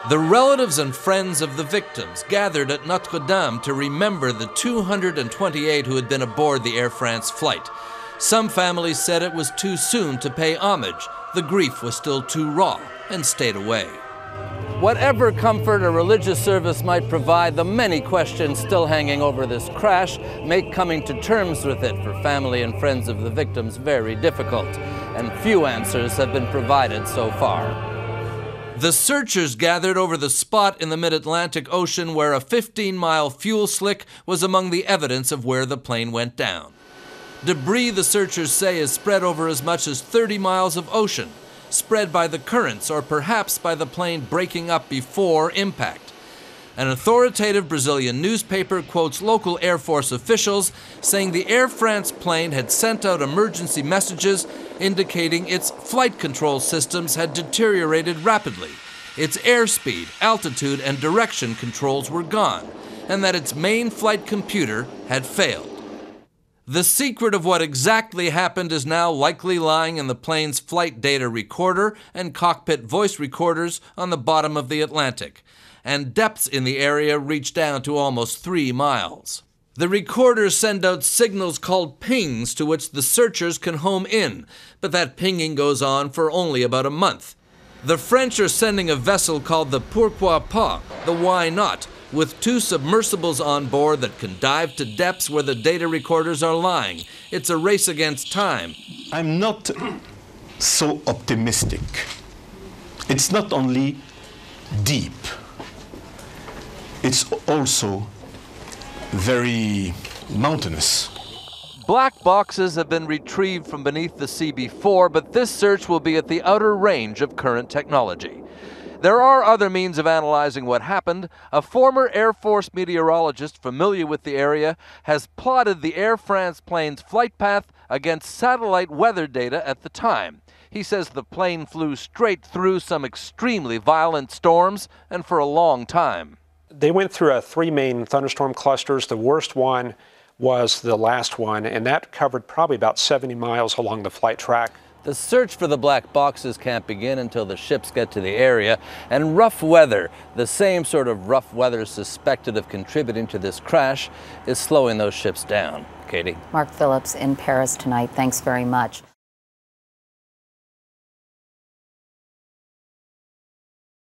The relatives and friends of the victims gathered at Notre Dame to remember the 228 who had been aboard the Air France flight. Some families said it was too soon to pay homage. The grief was still too raw and stayed away. Whatever comfort a religious service might provide, the many questions still hanging over this crash make coming to terms with it for family and friends of the victims very difficult, and few answers have been provided so far. The searchers gathered over the spot in the mid-Atlantic Ocean where a 15-mile fuel slick was among the evidence of where the plane went down. Debris, the searchers say, is spread over as much as 30 miles of ocean, spread by the currents or perhaps by the plane breaking up before impact. An authoritative Brazilian newspaper quotes local Air Force officials saying the Air France plane had sent out emergency messages indicating its flight control systems had deteriorated rapidly. Its airspeed, altitude, and direction controls were gone, and that its main flight computer had failed. The secret of what exactly happened is now likely lying in the plane's flight data recorder and cockpit voice recorders on the bottom of the Atlantic, and depths in the area reach down to almost 3 miles. The recorders send out signals called pings to which the searchers can home in, but that pinging goes on for only about a month. The French are sending a vessel called the Pourquoi Pas, the Why Not, with 2 submersibles on board that can dive to depths where the data recorders are lying. It's a race against time. I'm not so optimistic. It's not only deep, it's also very mountainous. Black boxes have been retrieved from beneath the sea before, but this search will be at the outer range of current technology. There are other means of analyzing what happened. A former Air Force meteorologist familiar with the area has plotted the Air France plane's flight path against satellite weather data at the time. He says the plane flew straight through some extremely violent storms and for a long time. They went through 3 main thunderstorm clusters. The worst one was the last one, and that covered probably about 70 miles along the flight track. The search for the black boxes can't begin until the ships get to the area, and rough weather, the same sort of rough weather suspected of contributing to this crash, is slowing those ships down. Katie? Mark Phillips in Paris tonight. Thanks very much.